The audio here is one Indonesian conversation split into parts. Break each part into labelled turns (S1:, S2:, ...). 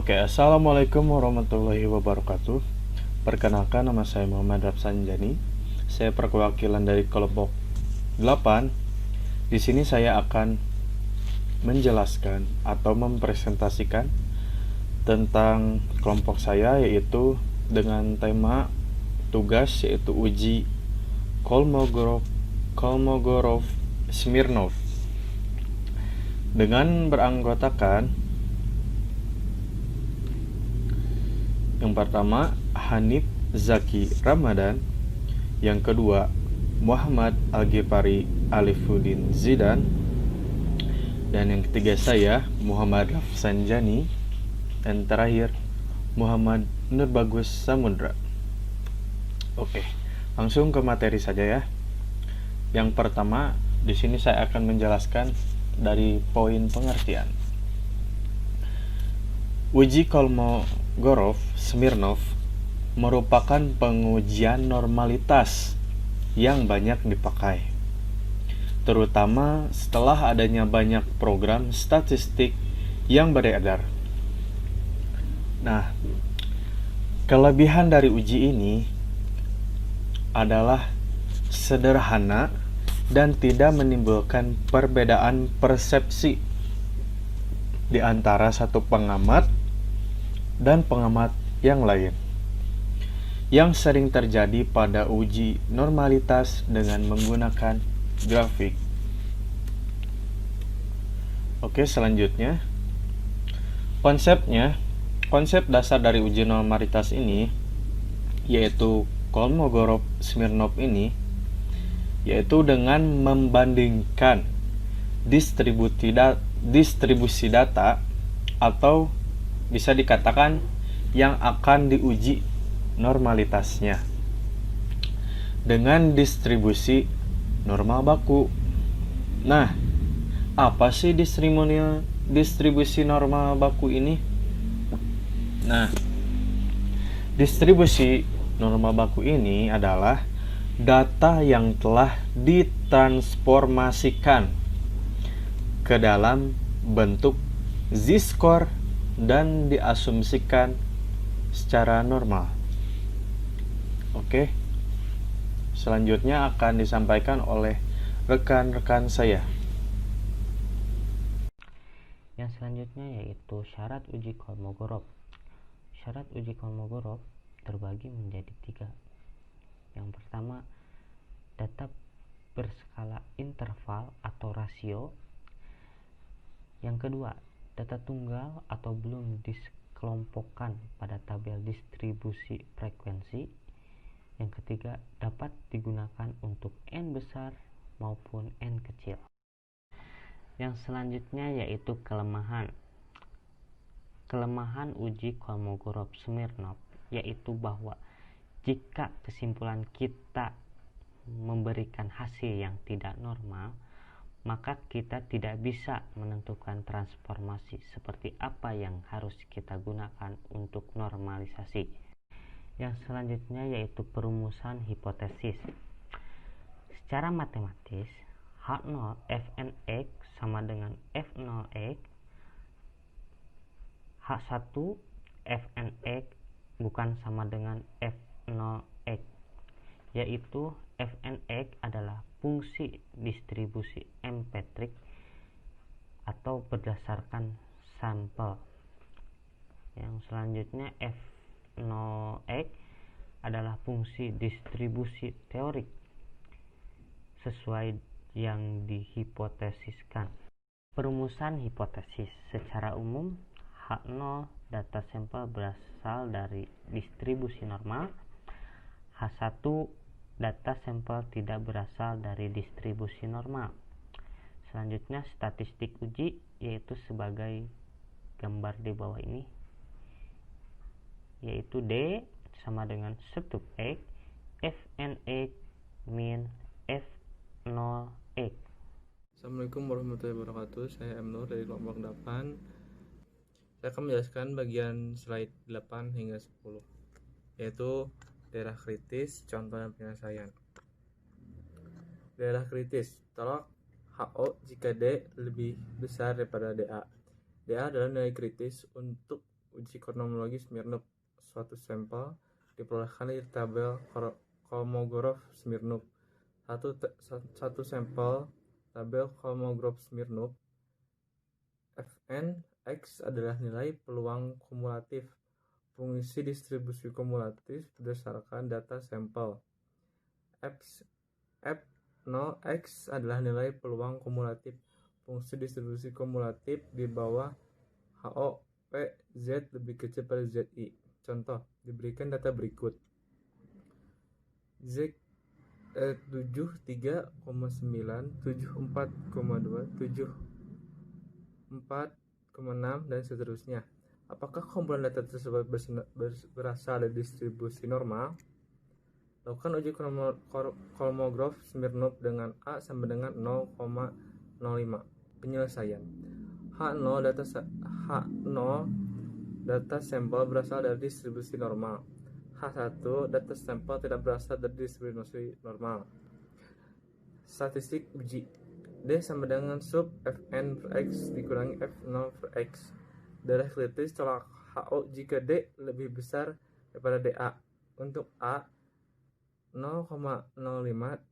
S1: Oke, Assalamualaikum warahmatullahi wabarakatuh. Perkenalkan, nama saya Muhammad Rafsan Jani. Saya perwakilan dari kelompok 8. Di sini saya akan menjelaskan atau mempresentasikan tentang kelompok saya, yaitu dengan tema tugas, yaitu uji Kolmogorov-Smirnov dengan beranggotakan yang pertama Hanif Zaki Ramadan, yang kedua Muhammad Al-Ghifari Alifuddin Zidan, dan yang ketiga saya Muhammad Rafsan Jani, dan terakhir Muhammad Nurbagus Samudra. Oke, langsung ke materi saja ya. Yang pertama, di sini saya akan menjelaskan dari poin pengertian. Uji Kolmogorov-Smirnov merupakan pengujian normalitas yang banyak dipakai, terutama setelah adanya banyak program statistik yang beredar. Nah, kelebihan dari uji ini adalah sederhana dan tidak menimbulkan perbedaan persepsi di antara satu pengamat dan pengamat yang lain, yang sering terjadi pada uji normalitas dengan menggunakan grafik. Oke, selanjutnya konsep dasar dari uji normalitas ini, yaitu Kolmogorov-Smirnov ini, yaitu dengan membandingkan distribusi data atau bisa dikatakan yang akan diuji normalitasnya dengan distribusi normal baku. Nah, apa sih distribusi normal baku ini? Nah, distribusi normal baku ini adalah data yang telah ditransformasikan ke dalam bentuk z-score dan diasumsikan secara normal. Oke, selanjutnya akan disampaikan oleh rekan-rekan saya.
S2: Yang selanjutnya yaitu syarat uji Kolmogorov. Syarat uji Kolmogorov terbagi menjadi 3. Yang pertama, data berskala interval atau rasio. Yang kedua, data tunggal atau belum dikelompokkan pada tabel distribusi frekuensi. Yang ketiga, dapat digunakan untuk N besar maupun N kecil. Yang selanjutnya yaitu kelemahan. Kelemahan uji Kolmogorov-Smirnov yaitu bahwa jika kesimpulan kita memberikan hasil yang tidak normal, maka kita tidak bisa menentukan transformasi seperti apa yang harus kita gunakan untuk normalisasi. Yang selanjutnya yaitu perumusan hipotesis. Secara matematis, H0 Fnx sama dengan F0x, H1 Fnx bukan sama dengan F0x, yaitu Fnx adalah fungsi distribusi empiric atau berdasarkan sampel. Yang selanjutnya F0x adalah fungsi distribusi teorik sesuai yang dihipotesiskan. Perumusan hipotesis secara umum, H0 data sampel berasal dari distribusi normal, H1 data sampel tidak berasal dari distribusi normal. Selanjutnya statistik uji, yaitu sebagai gambar di bawah ini, yaitu D sama dengan sub X Fnx min F0x.
S3: Assalamualaikum warahmatullahi wabarakatuh. Saya M. Nur dari kelompok 8. Saya akan menjelaskan bagian slide 8 hingga 10, yaitu daerah kritis, contoh dan penyelesaian. Daerah kritis, tolak HO jika D lebih besar daripada DA. DA adalah nilai kritis untuk Uji kronologi Smirnov. Suatu sampel diperolehkan dari tabel Kolmogorov-Smirnov. Satu sampel tabel Kolmogorov-Smirnov. Fn X adalah nilai peluang kumulatif fungsi distribusi kumulatif berdasarkan data sampel. F0x adalah nilai peluang kumulatif fungsi distribusi kumulatif di bawah HO P Z lebih kecil pada ZI. Contoh, diberikan data berikut. Z 73,9, 74,2, 74,6 dan seterusnya. Apakah kumpulan data tersebut berasal dari distribusi normal? Lakukan uji Kolmogorov-Smirnov dengan A sama dengan 0,05. Penyelesaian. H0 data sampel berasal dari distribusi normal. H1 data sampel tidak berasal dari distribusi normal. Statistik uji. D sama dengan sub Fn per X dikurangi F0 per X. Darah kritis tolak HO jika D lebih besar daripada DA. Untuk A 0,05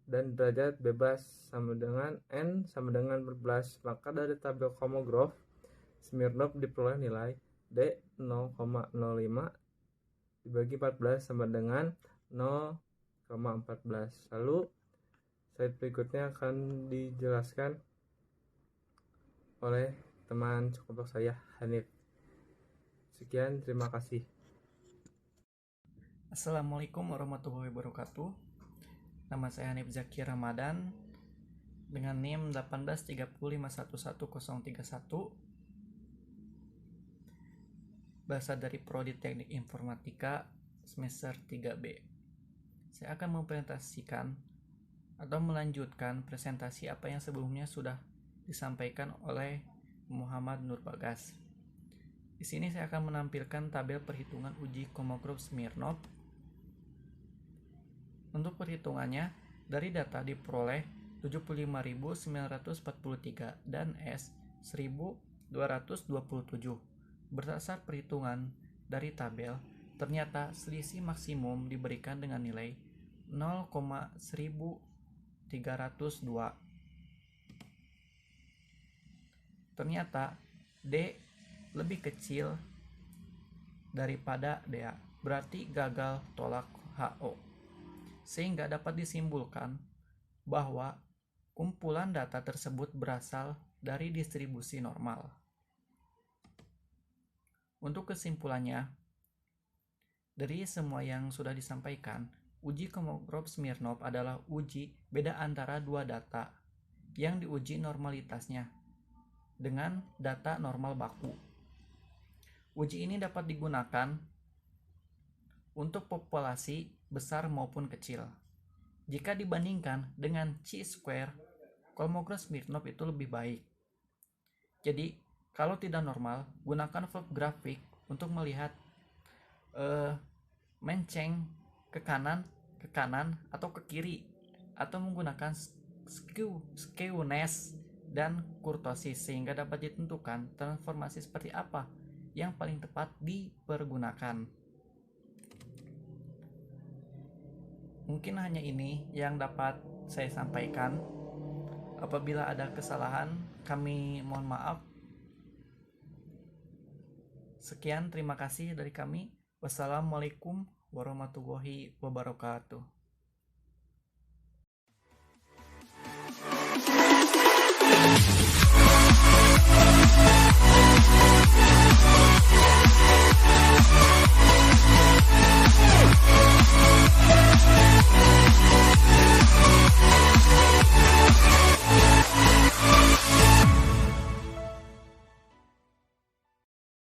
S3: dan derajat bebas sama dengan N sama dengan 14, maka dari tabel Kolmogorov-Smirnov diperoleh nilai D 0,05 dibagi 14 sama dengan 0,14. Lalu slide berikutnya akan dijelaskan oleh teman kelompok saya, Hanif. Sekian, terima kasih.
S4: Assalamualaikum warahmatullahi wabarakatuh. Nama saya Hanif Zaki Ramadan dengan NIM 18305111031, berasal dari Prodi Teknik Informatika semester 3B. Saya akan mempresentasikan atau melanjutkan presentasi apa yang sebelumnya sudah disampaikan oleh Muhammad Nur Bagas. Di sini saya akan menampilkan tabel perhitungan uji Kolmogorov-Smirnov. Untuk perhitungannya, dari data diperoleh 75.943 dan S 1.227. Berdasar perhitungan dari tabel, ternyata selisih maksimum diberikan dengan nilai 0,1302. Ternyata D lebih kecil daripada DA, berarti gagal tolak HO. Sehingga dapat disimpulkan bahwa kumpulan data tersebut berasal dari distribusi normal. Untuk kesimpulannya, dari semua yang sudah disampaikan, uji Kolmogorov-Smirnov adalah uji beda antara dua data yang diuji normalitasnya dengan data normal baku. Uji ini dapat digunakan untuk populasi besar maupun kecil. Jika dibandingkan dengan chi-square, Kolmogorov-Smirnov itu lebih baik. Jadi, kalau tidak normal, gunakan plot grafik untuk melihat menceng ke kanan, atau ke kiri, atau menggunakan skewness dan kurtosis sehingga dapat ditentukan transformasi seperti apa yang paling tepat dipergunakan. Mungkin hanya ini yang dapat saya sampaikan. Apabila ada kesalahan, kami mohon maaf. Sekian, terima kasih dari kami. Wassalamualaikum warahmatullahi wabarakatuh.